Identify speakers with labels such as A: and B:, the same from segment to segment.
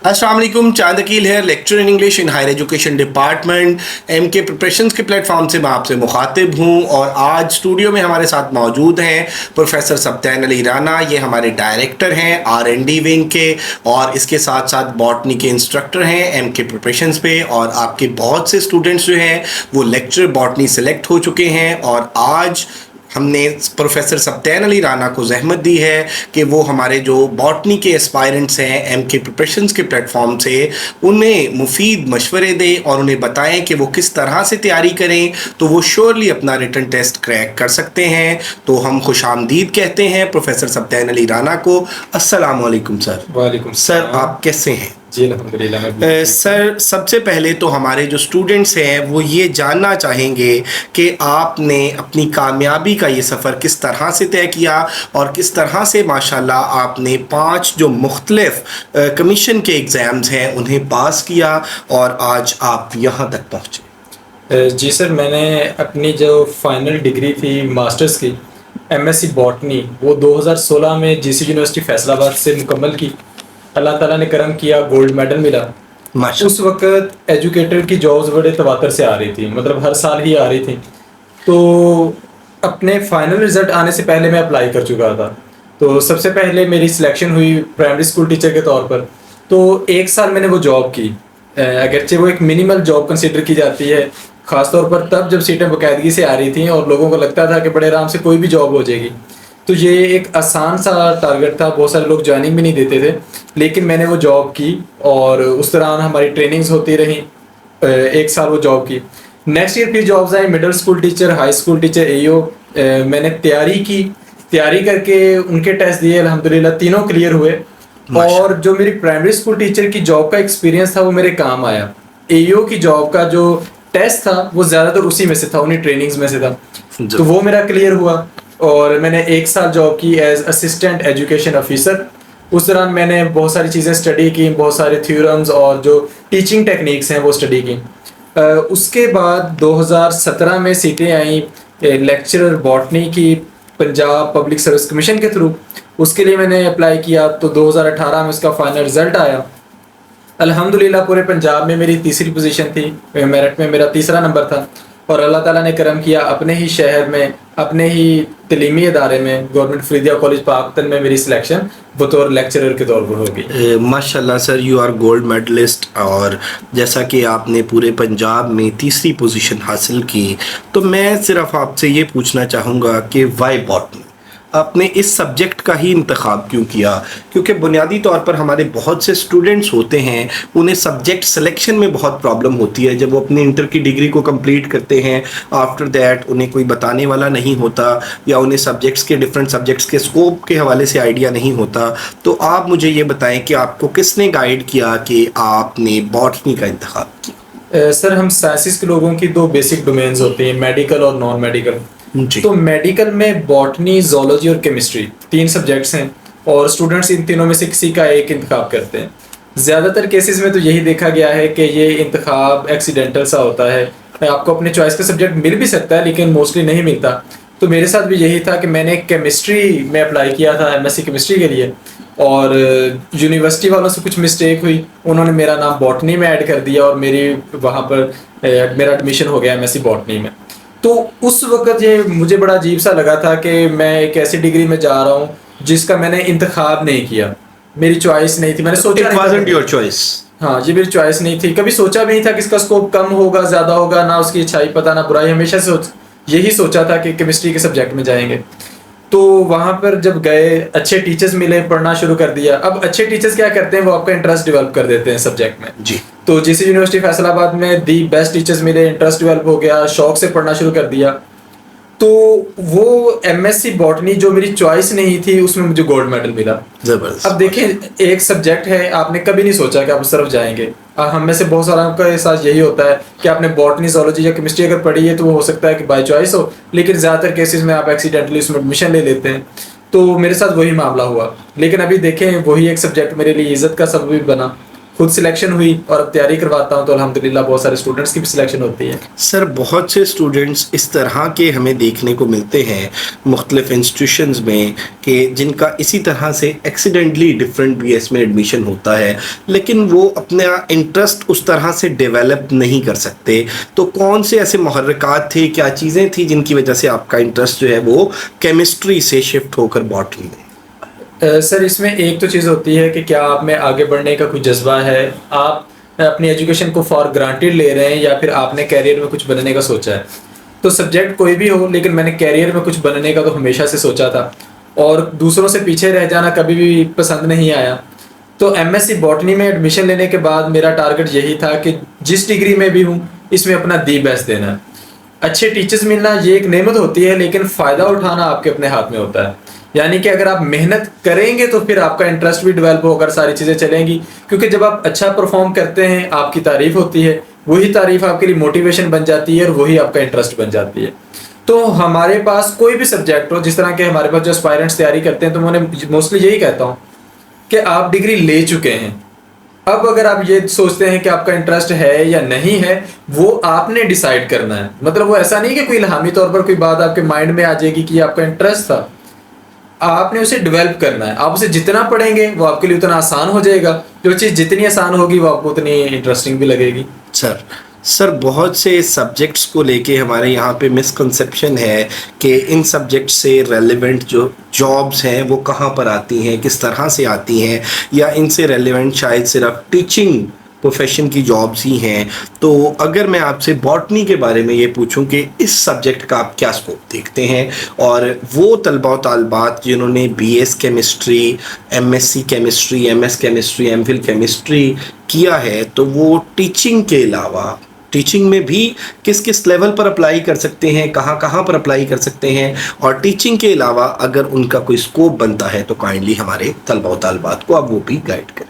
A: अस्सलाम वालेकुम, चांद अकील है, lecture in English in higher education department MK preparations के प्लेटफॉर्म से मैं आपसे मुखातिब हूँ। और आज स्टूडियो में हमारे साथ मौजूद हैं प्रोफेसर सब्तैन अली राना। ये हमारे डायरेक्टर हैं आर&डी विंग के, और इसके साथ साथ बॉटनी के इंस्ट्रक्टर हैं एमके प्रिपरेशंस पे। और आपके बहुत से स्टूडेंट्स जो हैं वो लेक्चर बॉटनी सेलेक्ट हो चुके हैं, और आज हमने प्रोफेसर सब्तैन अली राना को जहमत दी है कि वो हमारे जो बॉटनी के एस्पायरेंट्स हैं एमके प्रिपरेशंस के प्लेटफॉर्म से, उन्हें मुफीद मशवरे दें और उन्हें बताएं कि वो किस तरह से तैयारी करें तो वो श्योरली अपना रिटन टेस्ट क्रैक कर सकते हैं। तो हम खुश आमदीद कहते हैं प्रोफेसर सब्तैन अली राना को। अस्सलाम वालेकुम सर।
B: वालेकुम
A: सर, आप कैसे हैं?
B: जी अल्हम्दुलिल्लाह।
A: सर, सबसे पहले तो हमारे जो स्टूडेंट्स हैं वो ये जानना चाहेंगे कि आपने अपनी कामयाबी का ये सफ़र किस तरह से तय किया और किस तरह से माशाल्लाह आपने 5 जो मुख्तलिफ कमीशन के एग्ज़ाम्स हैं उन्हें पास किया और आज आप यहाँ तक पहुँचे।
B: जी सर, मैंने अपनी जो फाइनल डिग्री थी मास्टर्स की एमएससी बॉटनी वो 2016 में जीसी यूनिवर्सिटी फैसलाबाद से मुकम्मल की। अल्लाह ताला ने करम किया, गोल्ड मेडल मिला। उस वक़्त एजुकेटर की जॉब्स बड़े तवातर से आ रही थी, मतलब हर साल ही आ रही थी। तो अपने फाइनल रिज़ल्ट आने से पहले मैं अप्लाई कर चुका था। तो सबसे पहले मेरी सिलेक्शन हुई प्राइमरी स्कूल टीचर के तौर पर। तो 1 साल मैंने वो जॉब की, अगरचे वो एक मिनिमल जॉब कंसिडर की जाती है, ख़ासतौर पर तब जब सीटें बाकायदगी से आ रही थी और लोगों को लगता था कि बड़े आराम से कोई भी जॉब हो जाएगी। तो ये एक आसान सा टारगेट था, बहुत सारे लोग ज्वाइनिंग भी नहीं देते थे, लेकिन मैंने वो जॉब की और उस दौरान हमारी ट्रेनिंग्स होती रही। 1 साल वो जॉब की। नेक्स्ट ईयर फिर जॉब्स आई, middle school teacher, high school teacher, AO. मैंने तैयारी करके उनके टेस्ट दिए, अल्हम्दुलिल्लाह तीनों क्लियर हुए। और जो मेरी प्राइमरी स्कूल टीचर की जॉब का एक्सपीरियंस था वो मेरे काम आया। एओ की जॉब का जो टेस्ट था वो ज़्यादातर उसी में से था, उन्हीं ट्रेनिंग्स में से था। तो वो मेरा क्लियर हुआ और मैंने 1 साल जॉब की एज असिस्टेंट एजुकेशन ऑफिसर। उस दौरान मैंने बहुत सारी चीज़ें स्टडी की, बहुत सारे थ्योरम्स और जो टीचिंग टेक्निक्स हैं वो स्टडी की। उसके बाद 2017 में सीटें आई लेक्चरर बॉटनी की पंजाब पब्लिक सर्विस कमीशन के थ्रू। उसके लिए मैंने अप्लाई किया तो 2018 में उसका फाइनल रिजल्ट आया। अल्हम्दुलिल्लाह पूरे पंजाब में मेरी तीसरी पोजीशन थी, मेरिट में मेरा तीसरा नंबर था। और अल्लाह ताला ने करम किया, अपने ही शहर में, अपने ही तलीमी इदारे में, गवर्नमेंट फरीदिया कॉलेज पाकिस्तान में मेरी सिलेक्शन बतौर लेक्चरर के तौर पर होगी।
A: माशाल्लाह sir, you are gold medalist. और जैसा कि आपने पूरे पंजाब में तीसरी पोजीशन हासिल की, तो मैं सिर्फ आपसे ये पूछना चाहूँगा कि वाई बॉटनी, आपने इस सब्जेक्ट का ही इंतखाब क्यों किया? क्योंकि बुनियादी तौर पर हमारे बहुत से स्टूडेंट्स होते हैं, उन्हें सब्जेक्ट सिलेक्शन में बहुत प्रॉब्लम होती है। जब वो अपनी इंटर की डिग्री को कंप्लीट करते हैं, आफ्टर दैट उन्हें कोई बताने वाला नहीं होता या उन्हें सब्जेक्ट्स के डिफरेंट सब्जेक्ट्स के स्कोप के हवाले से आइडिया नहीं होता। तो आप मुझे ये बताएं कि आपको किसने गाइड किया कि आपने बॉटनी का इंतखाब किया?
B: सर, हम साइंसिस के लोगों की 2 बेसिक डोमेन्स होती हैं, मेडिकल और नॉन मेडिकल। तो मेडिकल में बॉटनी, जोलॉजी और केमिस्ट्री 3 सब्जेक्ट्स हैं और स्टूडेंट्स इन तीनों में से किसी का एक इंतखाब करते हैं। ज़्यादातर केसेस में तो यही देखा गया है कि ये इंतखाब एक्सीडेंटल सा होता है। आपको अपने चॉइस का सब्जेक्ट मिल भी सकता है लेकिन मोस्टली नहीं मिलता। तो मेरे साथ भी यही था कि मैंने केमिस्ट्री में अप्लाई किया था, एमएससी केमिस्ट्री के लिए, और यूनिवर्सिटी वालों से कुछ मिस्टेक हुई, उन्होंने मेरा नाम बॉटनी में ऐड कर दिया और मेरी वहाँ पर मेरा एडमिशन हो गया एमएससी बॉटनी में। तो उस वक्त ये मुझे बड़ा अजीब सा लगा था कि मैं एक ऐसी डिग्री में जा रहा हूँ जिसका मैंने इंतखाब नहीं किया, मेरी चॉइस नहीं थी, मैंने सोचा
A: It wasn't your choice.
B: हाँ, ये मेरी चॉइस नहीं थी। कभी सोचा भी नहीं था कि इसका स्कोप कम होगा, ज़्यादा होगा, ना उसकी अच्छाई पता ना बुराई। हमेशा यही सोचा था कि केमिस्ट्री के सब्जेक्ट में जाएंगे। तो वहाँ पर जब गए, अच्छे टीचर्स मिले, पढ़ना शुरू कर दिया। अब अच्छे टीचर्स क्या करते हैं, वो आपका इंटरेस्ट डेवलप कर देते हैं सब्जेक्ट में।
A: जी।
B: तो जीसी यूनिवर्सिटी फैसलाबाद में दी बेस्ट टीचर्स मिले, इंटरेस्ट डेवलप हो गया, शौक से पढ़ना शुरू कर दिया। तो वो एमएससी बॉटनी जो मेरी चॉइस नहीं थी उसमें मुझे गोल्ड मेडल मिला।
A: जबरदस्त।
B: अब देखें, एक सब्जेक्ट है, आपने कभी नहीं सोचा कि आप उस तरफ जाएंगे। हम में से बहुत सारा का साथ यही होता है कि आपने बॉटनी, जोलॉजी या केमिस्ट्री अगर पढ़ी है तो वो हो सकता है कि बाय चॉइस हो, लेकिन ज़्यादातर केसेस में आप एक्सीडेंटली उसमें एडमिशन ले लेते हैं। तो मेरे साथ वही मामला हुआ। लेकिन अभी देखें, वही एक सब्जेक्ट मेरे लिए इज्जत का सबब भी बना, खुद सिलेक्शन हुई और अब तैयारी करवाता हूँ तो अल्हम्दुलिल्लाह बहुत सारे स्टूडेंट्स की भी सिलेक्शन होती है।
A: सर बहुत से स्टूडेंट्स इस तरह के हमें देखने को मिलते हैं मुख्तलिफ इंस्टीट्यूशंस में कि जिनका इसी तरह से एक्सीडेंटली डिफरेंट बीएस में एडमिशन होता है, लेकिन वो अपना इंटरेस्ट उस तरह से डेवलप नहीं कर सकते। तो कौन से ऐसे मुहर्रिकात थे, क्या चीज़ें थी जिनकी वजह से आपका इंटरेस्ट जो है वो केमिस्ट्री से शिफ्ट होकर बॉटनी में?
B: सर इसमें एक तो चीज़ होती है कि क्या आप में आगे बढ़ने का कोई जज्बा है, आप अपनी एजुकेशन को फॉर ग्रांटेड ले रहे हैं या फिर आपने कैरियर में कुछ बनने का सोचा है। तो सब्जेक्ट कोई भी हो, लेकिन मैंने कैरियर में कुछ बनने का तो हमेशा से सोचा था और दूसरों से पीछे रह जाना कभी भी पसंद नहीं आया। तो एमएससी बॉटनी में एडमिशन लेने के बाद मेरा टारगेट यही था कि जिस डिग्री में भी हूँ इसमें अपना दी बेस्ट देना है। अच्छे टीचर्स मिलना ये एक नेमत होती है, लेकिन फ़ायदा उठाना आपके अपने हाथ में होता है। यानी कि अगर आप मेहनत करेंगे तो फिर आपका इंटरेस्ट भी डेवलप होकर सारी चीज़ें चलेंगी, क्योंकि जब आप अच्छा परफॉर्म करते हैं आपकी तारीफ होती है, वही तारीफ आपके लिए मोटिवेशन बन जाती है और वही आपका इंटरेस्ट बन जाती है। तो हमारे पास कोई भी सब्जेक्ट हो, जिस तरह के हमारे पास जो एस्पायरेंट्स तैयारी करते हैं, तो मैं मोस्टली यही कहता हूँ कि आप डिग्री ले चुके हैं, अब अगर आप ये सोचते हैं कि आपका इंटरेस्ट है या नहीं है, वो आपने डिसाइड करना है। मतलब वो ऐसा नहीं कि कोई इल्हामी तौर पर कोई बात आपके माइंड में आ जाएगी कि ये आपका इंटरेस्ट था, आपने उसे डेवलप करना है। आप उसे जितना पढ़ेंगे वो आपके लिए उतना आसान हो जाएगा, जो चीज़ जितनी आसान होगी वो आपको उतनी इंटरेस्टिंग भी लगेगी।
A: सर बहुत से सब्जेक्ट्स को लेके हमारे यहाँ पे मिसकंसेप्शन है कि इन सब्जेक्ट से रेलेवेंट जो जॉब्स हैं वो कहाँ पर आती हैं, किस तरह से आती हैं, या इनसे रेलेवेंट शायद सिर्फ टीचिंग प्रोफेशन की जॉब्स ही हैं। तो अगर मैं आपसे बॉटनी के बारे में ये पूछूं कि इस सब्जेक्ट का आप क्या स्कोप देखते हैं, और वो तलबा व तालबात जिन्होंने BS chemistry, MSc chemistry, MS chemistry, MPhil chemistry किया है, तो वो टीचिंग के अलावा टीचिंग में भी किस किस लेवल पर अप्लाई कर सकते हैं, कहाँ कहाँ पर अप्लाई कर सकते हैं, और टीचिंग के अलावा अगर उनका कोई स्कोप बनता है तो काइंडली हमारे तलबा व तालबात को आप वो भी गाइड करें।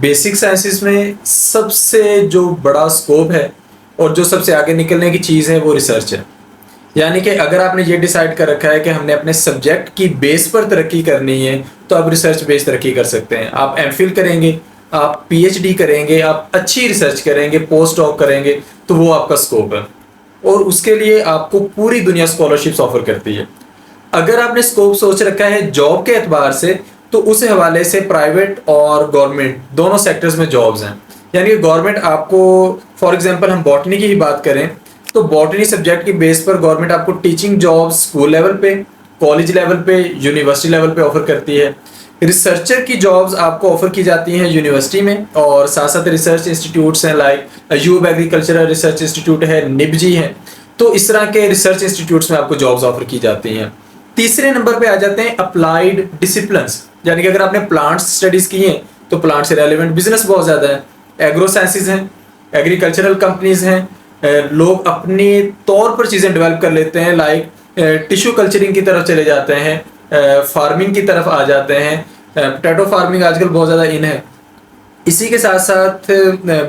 B: बेसिक साइंसेस में सबसे जो बड़ा स्कोप है और जो सबसे आगे निकलने की चीज़ है वो रिसर्च है। यानी कि अगर आपने ये डिसाइड कर रखा है कि हमने अपने सब्जेक्ट की बेस पर तरक्की करनी है, तो आप रिसर्च बेस तरक्की कर सकते हैं। आप एमफिल करेंगे, आप पीएचडी करेंगे, आप अच्छी रिसर्च करेंगे, पोस्ट डॉक करेंगे, तो वो आपका स्कोप है और उसके लिए आपको पूरी दुनिया स्कॉलरशिप्स ऑफर करती है। अगर आपने स्कोप सोच रखा है जॉब के एतबार से, तो उस हवाले से प्राइवेट और गवर्नमेंट दोनों सेक्टर्स में जॉब्स हैं। यानी कि गवर्नमेंट आपको, फॉर एग्जांपल हम बॉटनी की ही बात करें, तो बॉटनी सब्जेक्ट की बेस पर गवर्नमेंट आपको टीचिंग जॉब्स स्कूल लेवल पे, कॉलेज लेवल पे, यूनिवर्सिटी लेवल पे ऑफर करती है। रिसर्चर की जॉब्स आपको ऑफर की जाती हैं यूनिवर्सिटी में, और साथ साथ रिसर्च इंस्टीट्यूट्स हैं, लाइक यूब एग्रीकल्चरल रिसर्च इंस्टीट्यूट है, निबजी है। तो इस तरह के रिसर्च इंस्टीट्यूट्स में आपको जॉब्स ऑफर की जाती हैं। तीसरे नंबर पे आ जाते हैं अप्लाइड डिसिप्लिन्स, यानी कि अगर आपने प्लांट्स स्टडीज की हैं तो प्लांट से रेलिवेंट बिजनेस बहुत ज़्यादा है। एग्रो साइंसेज हैं, एग्रीकल्चरल कंपनीज हैं, लोग अपने तौर पर चीज़ें डेवलप कर लेते हैं, लाइक टिश्यू कल्चरिंग की तरफ चले जाते हैं, फार्मिंग की तरफ आ जाते हैं। पोटैटो फार्मिंग आजकल बहुत ज़्यादा इन है। इसी के साथ साथ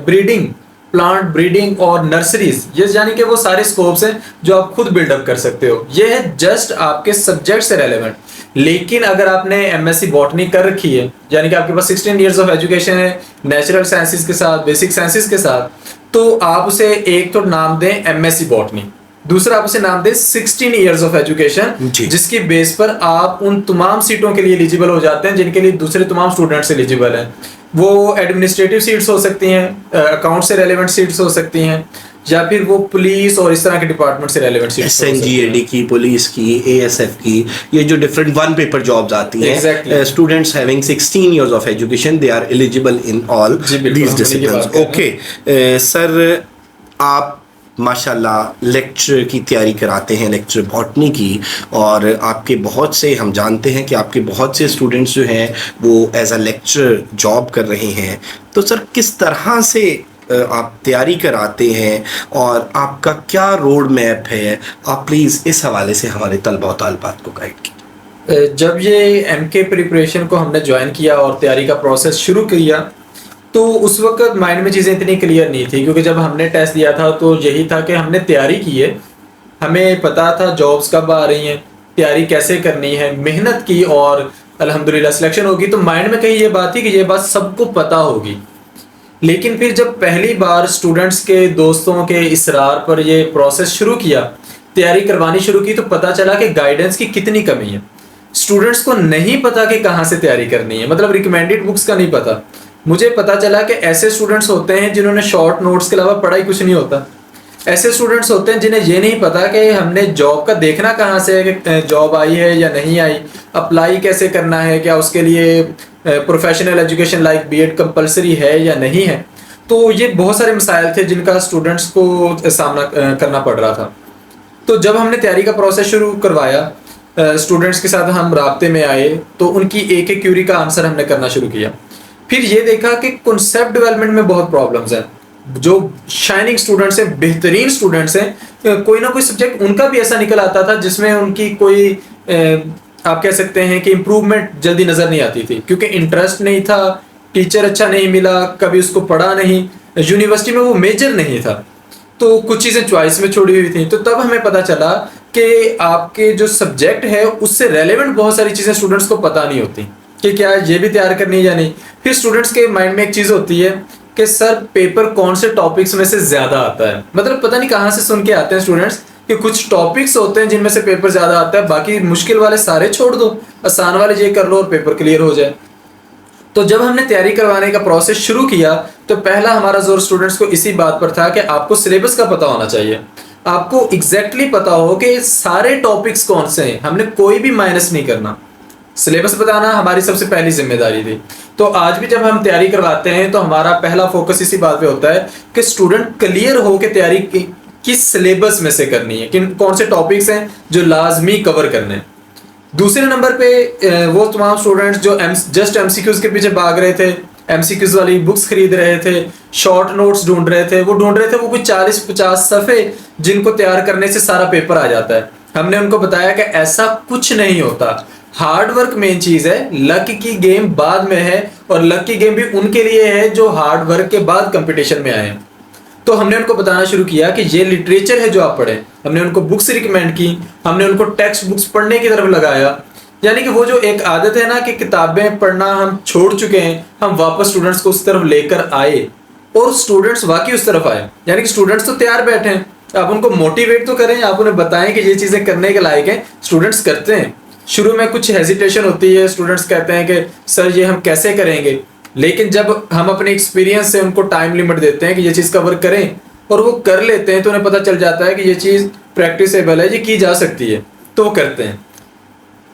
B: ब्रीडिंग, प्लांट ब्रीडिंग और नर्सरीज, ये यानी कि वो सारे स्कोप्स हैं जो आप खुद बिल्डअप कर सकते हो। ये है जस्ट आपके सब्जेक्ट से रेलेवेंट। लेकिन अगर आपने एमएससी बॉटनी कर रखी है, यानी कि आपके पास 16 इयर्स ऑफ एजुकेशन है नेचुरल साइंसेज के साथ, बेसिक साइंसेज के साथ, तो आप उसे एक तो नाम दें एमएससी बॉटनी, दूसरा आप उसे नाम दें 16 इयर्स ऑफ एजुकेशन, जिसकी बेस पर आप उन तमाम सीटों के लिए एलिजिबल हो जाते हैं जिनके लिए दूसरे तमाम स्टूडेंट्स एलिजिबल हैं। वो एडमिनिस्ट्रेटिव सीट्स हो सकती हैं, अकाउंट से रेलेवेंट सीट्स हो सकती हैं, या फिर वो पुलिस और इस तरह के डिपार्टमेंट से रेलेवेंट सीट्स,
A: एसएनजीएडी की, पुलिस की, एएसएफ की, ये जो डिफरेंट वन पेपर जॉब्स आती हैं, students having 16 years of education they are eligible in all these disciplines. Okay sir, आप माशाल्लाह लेक्चर की तैयारी कराते हैं, लेक्चर बॉटनी की, और आपके बहुत से, हम जानते हैं कि आपके बहुत से स्टूडेंट्स जो हैं वो एज अ लेक्चर जॉब कर रहे हैं। तो सर किस तरह से आप तैयारी कराते हैं और आपका क्या रोड मैप है, आप प्लीज़ इस हवाले से हमारे तलबा व तालिबात को गाइड कीजिए।
B: जब ये एमके प्रिपरेशन को हमने ज्वाइन किया और तैयारी का प्रोसेस शुरू किया, तो उस वक्त माइंड में चीज़ें इतनी क्लियर नहीं थी, क्योंकि जब हमने टेस्ट दिया था तो यही था कि हमने तैयारी की है, हमें पता था जॉब्स कब आ रही हैं, तैयारी कैसे करनी है, मेहनत की और अल्हम्दुलिल्लाह सिलेक्शन होगी। तो माइंड में कहीं ये बात थी कि ये बात सबको पता होगी, लेकिन फिर जब पहली बार स्टूडेंट्स के दोस्तों के इसरार पर ये प्रोसेस शुरू किया, तैयारी करवानी शुरू की, तो पता चला कि गाइडेंस की कितनी कमी है। स्टूडेंट्स को नहीं पता कि कहाँ से तैयारी करनी है, मतलब रिकमेंडेड बुक्स का नहीं पता। मुझे पता चला कि ऐसे स्टूडेंट्स होते हैं जिन्होंने शॉर्ट नोट्स के अलावा पढ़ाई कुछ नहीं होता। ऐसे स्टूडेंट्स होते हैं जिन्हें ये नहीं पता कि हमने जॉब का देखना कहाँ से है, कि जॉब आई है या नहीं आई, अप्लाई कैसे करना है, क्या उसके लिए professional education like BEd compulsory है या नहीं है। तो ये बहुत सारे मसाइल थे जिनका स्टूडेंट्स को सामना करना पड़ रहा था। तो जब हमने तैयारी का प्रोसेस शुरू करवाया, स्टूडेंट्स के साथ हम राब्ते में आए, तो उनकी एक एक क्यूरी का आंसर हमने करना शुरू किया। फिर ये देखा कि कॉन्सेप्ट डेवलपमेंट में बहुत प्रॉब्लम्स हैं। जो शाइनिंग स्टूडेंट्स हैं, बेहतरीन स्टूडेंट्स हैं, कोई ना कोई सब्जेक्ट उनका भी ऐसा निकल आता था जिसमें उनकी कोई आप कह सकते हैं कि इम्प्रूवमेंट जल्दी नजर नहीं आती थी, क्योंकि इंटरेस्ट नहीं था, टीचर अच्छा नहीं मिला, कभी उसको पढ़ा नहीं, यूनिवर्सिटी में वो मेजर नहीं था, तो कुछ चीज़ें चॉइस में छोड़ी हुई थी। तो तब हमें पता चला कि आपके जो सब्जेक्ट है उससे रेलेवेंट बहुत सारी चीज़ें स्टूडेंट्स को पता नहीं होती कि क्या ये भी तैयार करनी है या नहीं। फिर स्टूडेंट्स के माइंड में एक चीज़ होती है कि सर पेपर कौन से टॉपिक्स में से ज़्यादा आता है, मतलब पता नहीं कहाँ से सुन के आते हैं स्टूडेंट्स कि कुछ टॉपिक्स होते हैं जिनमें से पेपर ज़्यादा आता है, बाकी मुश्किल वाले सारे छोड़ दो, आसान वाले ये कर लो और पेपर क्लियर हो जाए। तो जब हमने तैयारी करवाने का प्रोसेस शुरू किया, तो पहला हमारा जोर स्टूडेंट्स को इसी बात पर था कि आपको सिलेबस का पता होना चाहिए, आपको एग्जैक्टली पता हो कि सारे टॉपिक्स कौन से हैं, हमने कोई भी माइनस नहीं करना। सिलेबस बताना हमारी सबसे पहली जिम्मेदारी थी। तो आज भी जब हम तैयारी करवाते हैं तो हमारा पहला फोकस इसी बात पे होता है कि स्टूडेंट क्लियर हो कि तैयारी किस सिलेबस में से करनी है, किन कौन से टॉपिक्स हैं जो लाजमी कवर करने हैं। दूसरे नंबर पे वो तमाम स्टूडेंट्स जो जस्ट एमसीक्यूज के पीछे भाग रहे थे, एमसीक्यूज वाली बुक्स खरीद रहे थे, शॉर्ट नोट्स ढूंढ रहे थे, वो कोई 40-50 सफ़े जिनको तैयार करने से सारा पेपर आ जाता है। हमने उनको बताया कि ऐसा कुछ नहीं होता, हार्ड वर्क मेन चीज़ है, लक की गेम बाद में है, और लक की गेम भी उनके लिए है जो हार्ड वर्क के बाद कंपटीशन में आए हैं। तो हमने उनको बताना शुरू किया कि ये लिटरेचर है जो आप पढ़ें। हमने उनको बुक्स रिकमेंड की, हमने उनको टेक्स्ट बुक्स पढ़ने की तरफ लगाया। यानी कि वो जो एक आदत है ना कि किताबें पढ़ना हम छोड़ चुके हैं, हम वापस स्टूडेंट्स को उस तरफ लेकर आए और स्टूडेंट्स वाकई उस तरफ आए। यानी कि स्टूडेंट्स तो तैयार बैठे हैं, आप उनको मोटिवेट तो करें, आप उन्हें बताएं कि ये चीज़ें करने के लायक हैं। स्टूडेंट्स करते हैं, शुरू में कुछ हेजिटेशन होती है, स्टूडेंट्स कहते हैं कि सर ये हम कैसे करेंगे, लेकिन जब हम अपने एक्सपीरियंस से उनको टाइम लिमिट देते हैं कि ये चीज़ कवर करें और वो कर लेते हैं, तो उन्हें पता चल जाता है कि ये चीज़ प्रैक्टिसेबल है, ये की जा सकती है, तो वो करते हैं।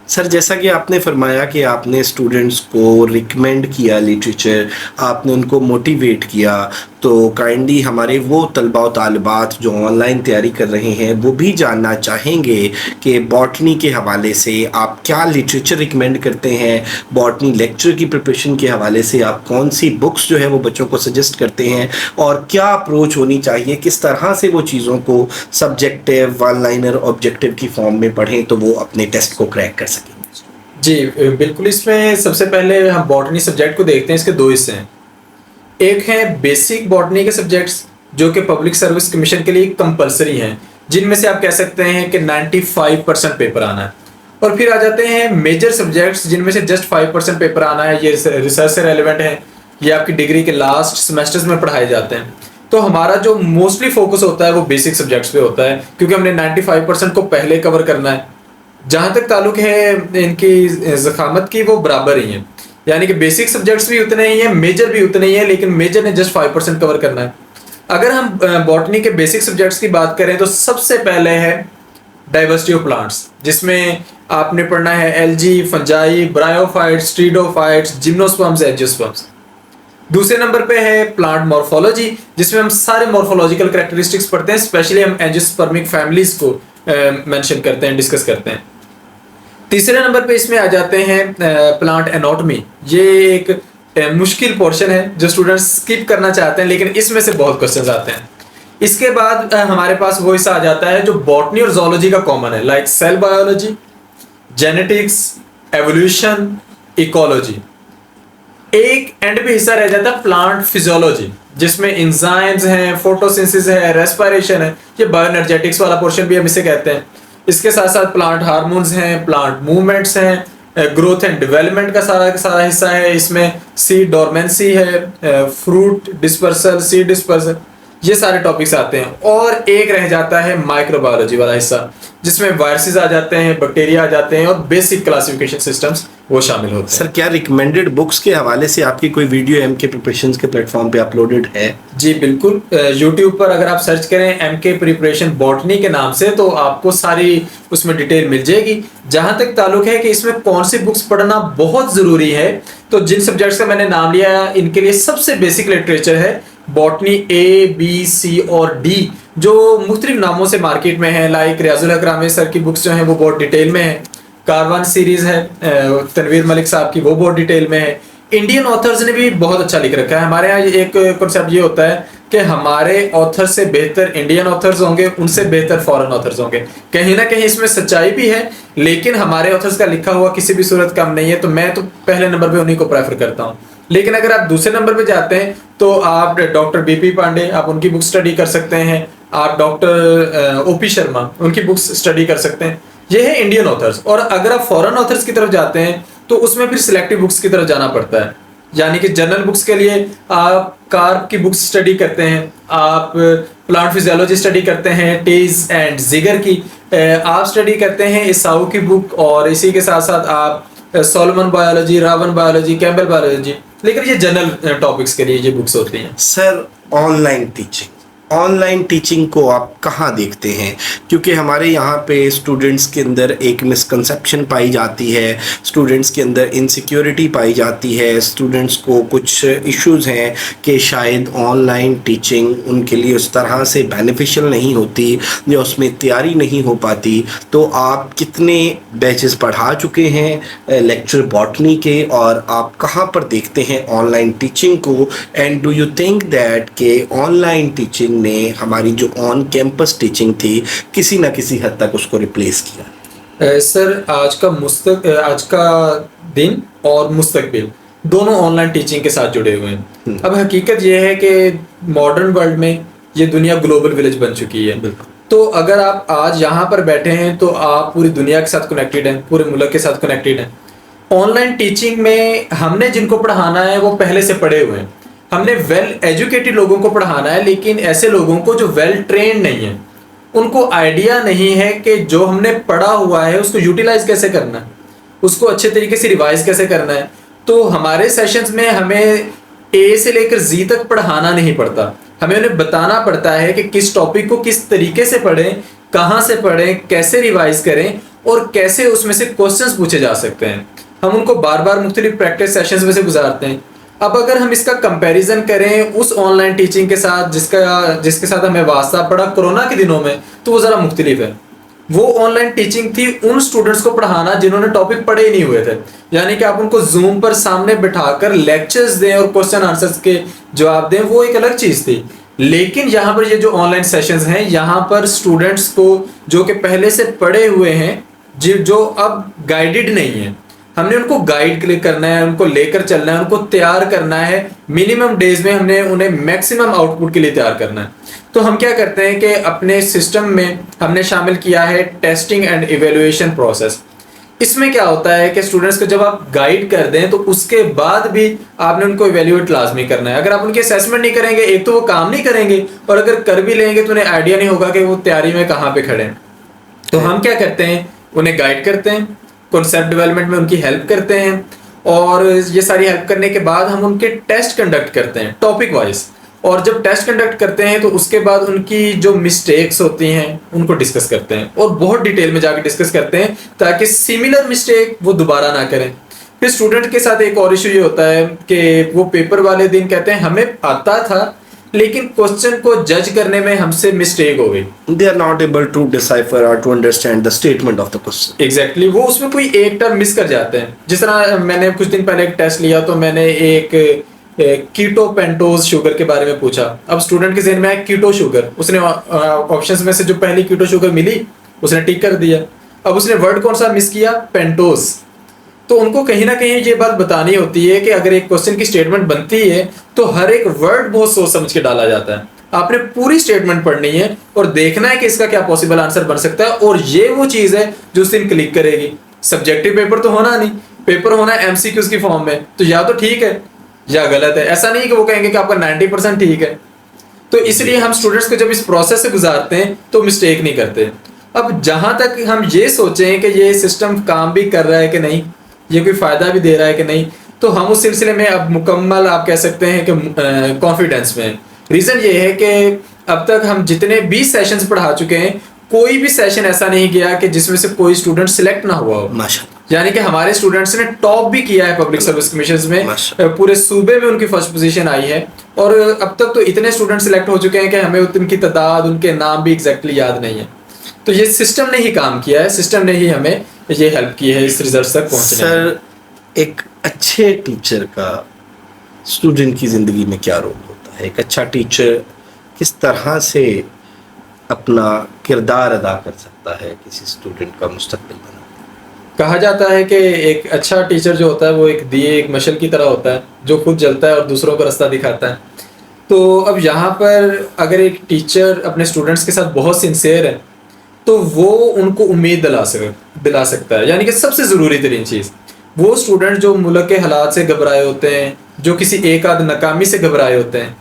A: सर जैसा कि आपने फरमाया कि आपने स्टूडेंट्स को रिकमेंड किया लिटरेचर, आपने उनको मोटिवेट किया, तो काइंडली हमारे वो तलबा और तालिबात जो ऑनलाइन तैयारी कर रहे हैं वो भी जानना चाहेंगे कि बॉटनी के हवाले से आप क्या लिटरेचर रिकमेंड करते हैं, बॉटनी लेक्चर की प्रिपरेशन के हवाले से आप कौन सी बुक्स जो है वो बच्चों को सजेस्ट करते हैं, और क्या अप्रोच होनी चाहिए, किस तरह से वो चीज़ों को सब्जेक्टिव, वन लाइनर, ऑब्जेक्टिव की फॉर्म में पढ़ें तो वो अपने टेस्ट को क्रैक कर सकें।
B: जी बिल्कुल। इसमें सबसे पहले हम बॉटनी सब्जेक्ट को देखते हैं। इसके दो हिस्से हैं। एक है बेसिक बॉटनी के सब्जेक्ट्स जो कि पब्लिक सर्विस कमीशन के लिए कंपलसरी हैं, जिनमें से आप कह सकते हैं कि 95% पेपर आना है। और फिर आ जाते हैं मेजर सब्जेक्ट्स जिनमें से जस्ट 5% पेपर आना है, ये रिसर्च से रेलिवेंट है, ये आपकी डिग्री के लास्ट सेमेस्टर्स में पढ़ाए जाते हैं। तो हमारा जो मोस्टली फोकस होता है वो बेसिक सब्जेक्ट्स पे होता है, क्योंकि हमने 95% को पहले कवर करना है। जहाँ तक ताल्लुक है इनकी ज़खामत की, वो बराबर ही है, यानी कि बेसिक सब्जेक्ट्स भी उतने ही हैं, मेजर भी उतने ही है, लेकिन मेजर ने जस्ट 5% कवर करना है। अगर हम बॉटनी के बेसिक सब्जेक्ट्स की बात करें तो सबसे पहले है डाइवर्सिटी ऑफ प्लांट्स, जिसमें आपने पढ़ना है algae, fungi, bryophytes, pteridophytes, gymnosperms, angiosperms. दूसरे नंबर पे है प्लांट मॉर्फोलॉजी, जिसमें हम सारे मॉर्फोलॉजिकल कैरेक्टरिस्टिक्स पढ़ते हैं, स्पेशली हम एंजियोस्पर्मिक फैमिलीज को मेंशन करते हैं, डिस्कस करते हैं। तीसरे नंबर पे इसमें आ जाते हैं प्लांट एनाटॉमी। ये एक मुश्किल पोर्शन है जो स्टूडेंट्स स्किप करना चाहते हैं, लेकिन इसमें से बहुत क्वेश्चंस आते हैं। इसके बाद हमारे पास वो हिस्सा आ जाता है जो बॉटनी और ज़ूलॉजी का कॉमन है, like cell biology, genetics, evolution, ecology. एक एंड पे हिस्सा रह जाता है प्लांट फिजियोलॉजी, जिसमें एंजाइम्स हैं, फोटोसिंथेसिस है, रेस्पिरेशन है, ये बायोएनर्जेटिक्स वाला पोर्शन भी हम इसे कहते हैं। इसके साथ साथ प्लांट हार्मोन्स हैं, प्लांट मूवमेंट्स हैं, ग्रोथ एंड डेवलपमेंट का सारा हिस्सा है इसमें, सीड डोरमेंसी है, फ्रूट डिस्पर्सल, सीड डिस्पर्सल, ये सारे टॉपिक्स आते हैं। और एक रह जाता है माइक्रोबायोलॉजी वाला हिस्सा, जिसमें वायरसेस आ जाते हैं, बैक्टीरिया आ जाते हैं और बेसिक क्लासिफिकेशन सिस्टम्स वो शामिल होते हैं।
A: सर क्या रिकमेंडेड बुक्स के हवाले से आपकी कोई वीडियो एमके प्रिपरेशंस के प्लेटफॉर्म पे अपलोडेड है?
B: जी बिल्कुल, यूट्यूब पर अगर आप सर्च करें एमके प्रिपरेशन बॉटनी के नाम से तो आपको सारी उसमें डिटेल मिल जाएगी। जहां तक ताल्लुक है कि इसमें कौन सी बुक्स पढ़ना बहुत जरूरी है, तो जिन सब्जेक्ट्स का मैंने नाम लिया इनके लिए सबसे बेसिक लिटरेचर है बॉटनी ए, बी, सी और डी, जो मुख्तलिफ नामों से मार्केट में है। लाइक रियाजुल हक रामी सर की बुक्स जो हैं वो बहुत डिटेल में है, कारवान सीरीज है तनवीर मलिक साहब की, वो बहुत डिटेल में है। इंडियन ऑथर्स ने भी बहुत अच्छा लिख रखा है। हमारे यहाँ एक कॉन्सेप्ट ये होता है कि हमारे ऑथर से बेहतर इंडियन ऑथर्स होंगे, उनसे बेहतर फॉरेन ऑथर्स होंगे। कहीं ना कहीं इसमें सच्चाई भी है, लेकिन हमारे ऑथर्स का लिखा हुआ किसी भी सूरत कम नहीं है, तो मैं तो पहले नंबर पे उन्हीं को प्रेफर करता हूँ। लेकिन अगर आप दूसरे नंबर पे जाते हैं तो आप डॉक्टर बीपी पांडे, आप उनकी बुक स्टडी कर सकते हैं, आप डॉक्टर ओपी शर्मा उनकी बुक्स स्टडी कर सकते हैं। ये है इंडियन ऑथर्स। और अगर आप फॉरेन ऑथर्स की तरफ जाते हैं तो उसमें फिर सिलेक्टिव बुक्स की तरफ जाना पड़ता है, यानी कि जनरल बुक्स के लिए आप कार्प की बुक्स स्टडी करते हैं, आप प्लांट फिजियोलॉजी स्टडी करते हैं, टेज एंड जिगर की आप स्टडी करते हैं, इसाऊ की बुक, और इसी के साथ साथ आप Solomon biology, Ravan biology, Campbell biology. लेकिन ये जनरल टॉपिक्स के लिए ये बुक्स होती हैं।
A: सर ऑनलाइन टीचिंग को आप कहाँ देखते हैं? क्योंकि हमारे यहाँ पे स्टूडेंट्स के अंदर एक मिसकंसेप्शन पाई जाती है, स्टूडेंट्स के अंदर इनसिक्योरिटी पाई जाती है, स्टूडेंट्स को कुछ इश्यूज़ हैं कि शायद ऑनलाइन टीचिंग उनके लिए उस तरह से बेनिफिशियल नहीं होती या उसमें तैयारी नहीं हो पाती। तो आप कितने बैचेस पढ़ा चुके हैं लेक्चर बॉटनी के, और आप कहाँ पर देखते हैं ऑनलाइन टीचिंग को? And do you think that के ऑनलाइन टीचिंग ने हमारी जो ऑन कैंपस टीचिंग थी किसी ना किसी हद तक उसको रिप्लेस किया?
B: सर आज का दिन और मुस्तकबिल दोनों ऑनलाइन टीचिंग के साथ जुड़े हुए हैं। अब हकीकत यह है कि मॉडर्न वर्ल्ड में ये दुनिया ग्लोबल विलेज बन चुकी है। तो अगर आप आज यहाँ पर बैठे हैं तो आप पूरी दुनिया के साथ कनेक्टेड हैं, पूरे मुल्क के साथ कनेक्टेड हैं। ऑनलाइन टीचिंग में हमने जिनको पढ़ाना है वो पहले से पढ़े हुए हैं, हमने वेल एजुकेटेड लोगों को पढ़ाना है, लेकिन ऐसे लोगों को जो वेल ट्रेंड नहीं है, उनको आइडिया नहीं है कि जो हमने पढ़ा हुआ है उसको यूटिलाइज कैसे करना है, उसको अच्छे तरीके से रिवाइज कैसे करना है। तो हमारे सेशंस में हमें ए से लेकर जी तक पढ़ाना नहीं पड़ता, हमें उन्हें बताना पड़ता है कि किस टॉपिक को किस तरीके से पढ़ें, कहाँ से पढ़ें, कैसे रिवाइज करें और कैसे उसमें से क्वेश्चंस पूछे जा सकते हैं। हम उनको बार बार मुख्तलिफ प्रैक्टिस सेशंस में से गुजारते हैं। अब अगर हम इसका कंपैरिजन करें उस ऑनलाइन टीचिंग के साथ जिसके साथ हमें वास्ता पड़ा कोरोना के दिनों में, तो वो ज़रा मुख्तलिफ है। वो ऑनलाइन टीचिंग थी उन स्टूडेंट्स को पढ़ाना जिन्होंने टॉपिक पढ़े ही नहीं हुए थे, यानी कि आप उनको जूम पर सामने बिठाकर लेक्चर्स दें और क्वेश्चन आंसर्स के जवाब दें, वो एक अलग चीज़ थी। लेकिन यहाँ पर ये जो ऑनलाइन सेशंस हैं, यहाँ पर स्टूडेंट्स को जो कि पहले से पढ़े हुए हैं, जो अब गाइडेड नहीं है, हमने उनको गाइड करना है, उनको लेकर चलना है, उनको तैयार करना है। मिनिमम डेज में हमने उन्हें मैक्सिमम आउटपुट के लिए तैयार करना है। तो हम क्या करते हैं कि अपने सिस्टम में हमने शामिल किया है टेस्टिंग एंड इवेल्युएशन प्रोसेस। इसमें क्या होता है कि स्टूडेंट्स को जब आप गाइड कर दें तो उसके बाद भी आपने उनको इवेल्युएट लाजमी करना है। अगर आप उनकी असेसमेंट नहीं करेंगे, एक तो वो काम नहीं करेंगे, और अगर कर भी लेंगे तो उन्हें आइडिया नहीं होगा कि वो तैयारी में कहाँ पे खड़े हैं। तो हम क्या करते हैं, उन्हें गाइड करते हैं, कॉन्सेप्ट डेवलपमेंट में उनकी हेल्प करते हैं, और ये सारी हेल्प करने के बाद हम उनके टेस्ट कंडक्ट करते हैं टॉपिक वाइज। और जब टेस्ट कंडक्ट करते हैं तो उसके बाद उनकी जो मिस्टेक्स होती हैं उनको डिस्कस करते हैं, और बहुत डिटेल में जाकर डिस्कस करते हैं ताकि सिमिलर मिस्टेक वो दोबारा ना करें। फिर स्टूडेंट के साथ एक और इशू ये होता है कि वो पेपर वाले दिन कहते हैं हमें आता था लेकिन क्वेश्चन को जज करने में हमसे मिस्टेक हो गई।
A: They are not able to decipher or to understand the statement of the question.
B: Exactly वो उसमें कोई एक टर्म मिस कर जाते हैं। जिस तरह मैंने कुछ दिन पहले एक टेस्ट लिया तो मैंने एक कीटो पेंटोज शुगर के बारे में पूछा। अब स्टूडेंट के जहन में आया कीटो शुगर, उसने ऑप्शंस में से जो पहली कीटो शुगर मिली उसने टिक कर दिया। अब उसने वर्ड कौन सा मिस किया, पेंटोज। तो उनको कहीं ना कहीं ये बात बतानी होती है कि अगर एक क्वेश्चन की स्टेटमेंट बनती है तो हर एक वर्ड बहुत सोच समझ के डाला जाता है। आपने पूरी स्टेटमेंट पढ़नी है और देखना है कि इसका क्या पॉसिबल आंसर बन सकता है, और ये वो चीज़ है जो उस दिन क्लिक करेगी। सब्जेक्टिव पेपर तो होना नहीं, पेपर होना है MCQs की फॉर्म में, तो या तो ठीक है या गलत है। ऐसा नहीं कि वो कहेंगे कि आपका 90% ठीक है। तो इसलिए हम स्टूडेंट्स को जब इस प्रोसेस से गुजारते हैं तो मिस्टेक नहीं करते। अब जहां तक हम ये सोचें कि ये सिस्टम काम भी कर रहा है कि नहीं, ये कोई फायदा भी दे रहा है कि नहीं, तो हम उस सिलसिले में अब मुकम्मल आप कह सकते हैं कि कॉन्फिडेंस में हैं। रीजन ये है कि अब तक हम जितने 20 सेशंस पढ़ा चुके हैं, कोई भी सेशन ऐसा नहीं गया कि जिसमें से कोई स्टूडेंट सिलेक्ट ना हुआ हो।
A: माशाल्लाह।
B: यानी कि हमारे स्टूडेंट्स ने टॉप भी किया है पब्लिक सर्विस कमीशंस में, पूरे सूबे में उनकी फर्स्ट पोजीशन आई है। और अब तक तो इतने स्टूडेंट सिलेक्ट हो चुके हैं कि हमें उनकी तादाद, उनके नाम भी एग्जैक्टली याद नहीं है। तो ये सिस्टम ने ही काम किया है, सिस्टम ने ही हमें ये हेल्प की है इस रिजल्ट तक पहुंचने में।
A: सर, एक अच्छे टीचर का स्टूडेंट की ज़िंदगी में क्या रोल होता है? एक अच्छा टीचर किस तरह से अपना किरदार अदा कर सकता है किसी स्टूडेंट का मुस्तकबिल बनाने?
B: कहा जाता है कि एक अच्छा टीचर जो होता है वो एक दिए, एक मशल की तरह होता है जो खुद जलता है और दूसरों को रास्ता दिखाता है। तो अब यहाँ पर अगर एक टीचर अपने स्टूडेंट्स के साथ बहुत सिंसियर है तो वो उनको उम्मीद दिला सकता है। यानी कि सबसे ज़रूरी तरीन चीज़, वो स्टूडेंट जो मुल्क के हालात से घबराए होते हैं, जो किसी एक आध नाकामी से घबराए होते हैं,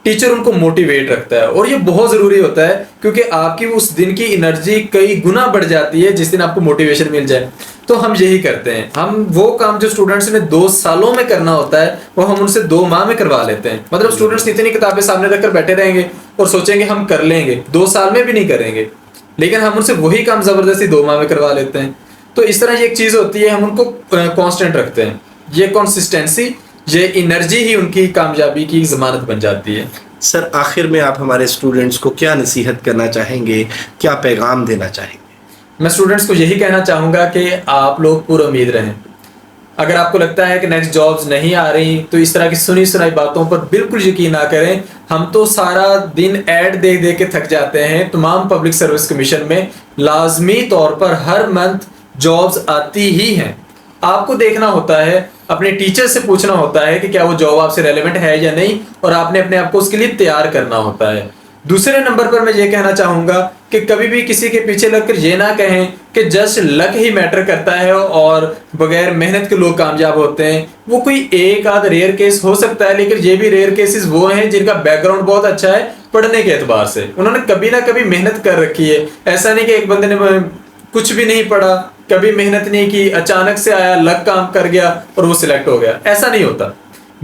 B: टीचर उनको मोटिवेट रखता है। और ये बहुत ज़रूरी होता है क्योंकि आपकी उस दिन की एनर्जी कई गुना बढ़ जाती है जिस दिन आपको मोटिवेशन मिल जाए। तो हम यही करते हैं, हम वो काम जो स्टूडेंट्स ने 2 सालों में करना होता है वो हम उनसे 2 माह में करवा लेते हैं। मतलब स्टूडेंट्स इतनी किताबें सामने रखकर बैठे रहेंगे और सोचेंगे हम कर लेंगे, 2 साल में भी नहीं करेंगे, लेकिन हम उनसे वही काम ज़बरदस्ती 2 माह में करवा लेते हैं। तो इस तरह ये एक चीज़ होती है, हम उनको कांस्टेंट रखते हैं। ये कंसिस्टेंसी, ये एनर्जी ही उनकी कामयाबी की ज़मानत बन जाती है।
A: सर, आखिर में आप हमारे स्टूडेंट्स को क्या नसीहत करना चाहेंगे, क्या पैगाम देना चाहेंगे?
B: मैं स्टूडेंट्स को यही कहना चाहूँगा कि आप लोग पूरी उम्मीद रहें। अगर आपको लगता है कि नेक्स्ट जॉब्स नहीं आ रही तो इस तरह की सुनी सुनाई बातों पर बिल्कुल यकीन ना करें। हम तो सारा दिन ऐड देख देख के थक जाते हैं। तमाम पब्लिक सर्विस कमीशन में लाजमी तौर पर हर मंथ जॉब्स आती ही हैं। आपको देखना होता है, अपने टीचर से पूछना होता है कि क्या वो जॉब आपसे रेलेवेंट है या नहीं, और आपने अपने आप को उसके लिए तैयार करना होता है। दूसरे नंबर पर मैं ये कहना चाहूँगा कि कभी भी किसी के पीछे लगकर ये ना कहें कि जस्ट लक ही मैटर करता है और बगैर मेहनत के लोग कामयाब होते हैं। वो कोई एक आध रेयर केस हो सकता है, लेकिन ये भी रेयर केसेस वो हैं जिनका बैकग्राउंड बहुत अच्छा है पढ़ने के एतबार से। उन्होंने कभी ना कभी मेहनत कर रखी है। ऐसा नहीं कि एक बंदे ने कुछ भी नहीं पढ़ा, कभी मेहनत नहीं की, अचानक से आया, लक काम कर गया और वो सिलेक्ट हो गया। ऐसा नहीं होता,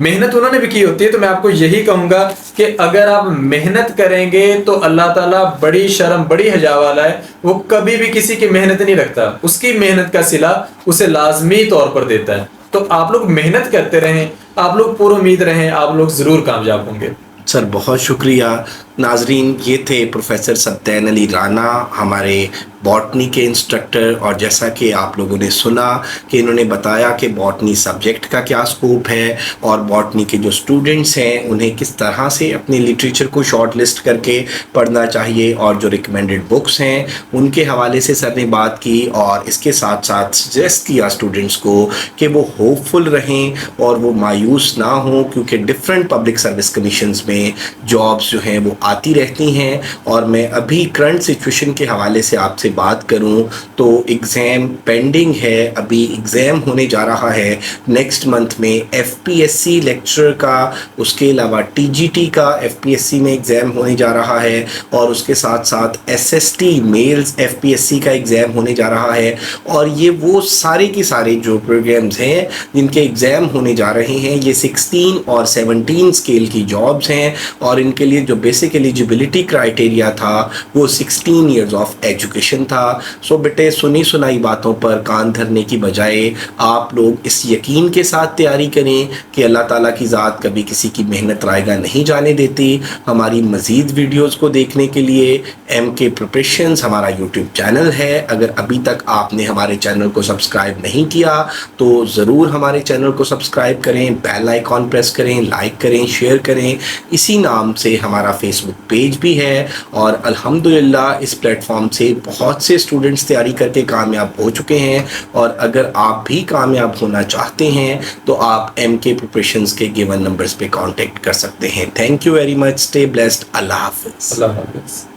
B: मेहनत उन्होंने भी की होती है। तो मैं आपको यही कहूंगा कि अगर आप मेहनत करेंगे तो अल्लाह ताला बड़ी शर्म, बड़ी हया वाला है। वो कभी भी किसी की मेहनत नहीं रखता, उसकी मेहनत का सिला उसे लाजमी तौर पर देता है। तो आप लोग मेहनत करते रहें, आप लोग पूरी उम्मीद रहें, आप लोग ज़रूर कामयाब होंगे।
A: सर, बहुत शुक्रिया। नाजरीन, ये थे प्रोफेसर सब्तैन अली राना, हमारे बॉटनी के इंस्ट्रक्टर। और जैसा कि आप लोगों ने सुना कि इन्होंने बताया कि बॉटनी सब्जेक्ट का क्या स्कोप है और बॉटनी के जो स्टूडेंट्स हैं उन्हें किस तरह से अपने लिटरेचर को शॉर्ट लिस्ट करके पढ़ना चाहिए, और जो रिकमेंडेड बुक्स हैं उनके हवाले से सर ने बात की। और इसके साथ साथ सजेस्ट किया स्टूडेंट्स को कि वो होपफुल रहें और वो मायूस ना हों, क्योंकि डिफरेंट पब्लिक सर्विस कमीशंस में जॉब्स जो हैं वो आती रहती हैं। और मैं अभी करंट सिचुएशन के हवाले से आपसे बात करूं तो एग्ज़ाम पेंडिंग है, अभी एग्ज़ाम होने जा रहा है नेक्स्ट मंथ में एफपीएससी लेक्चरर का, उसके अलावा टीजीटी का एफपीएससी में एग्ज़ाम होने जा रहा है, और उसके साथ साथ एसएसटी मेल्स एफपीएससी का एग्ज़ाम होने जा रहा है। और ये वो सारे के सारे जो प्रोग्राम्स हैं जिनके एग्ज़ाम होने जा रहे हैं, ये 16 और 17 स्केल की जॉब्स हैं। और इनके लिए जो बेसिक एलिजिबिलिटी क्राइटेरिया था वो 16 ईयर्स ऑफ एजुकेशन था। सो बेटे, सुनी सुनाई बातों पर कान धरने की बजाय आप लोग इस यकीन के साथ तैयारी करें कि अल्लाह ताला की ज़ात कभी किसी की मेहनत रायगा नहीं जाने देती। हमारी मज़ीद वीडियोज़ को देखने के लिए MK प्रिपरेशंस हमारा यूट्यूब चैनल है। अगर अभी तक आपने हमारे चैनल को सब्सक्राइब नहीं किया तो ज़रूर हमारे चैनल को सब्सक्राइब करें, बेल आइकॉन प्रेस करें, लाइक करें, शेयर करें। इसी नाम से हमारा फेसबुक पेज भी है। और अल्हम्दुलिल्लाह इस प्लेटफॉर्म से बहुत से स्टूडेंट्स तैयारी करके कामयाब हो चुके हैं। और अगर आप भी कामयाब होना चाहते हैं तो आप MK प्रिपरेशंस के गिवन नंबर्स पे कांटेक्ट कर सकते हैं। Thank you very much. Stay blessed. अल्लाह हाफिज़।
B: अल्लाह हाफिज़।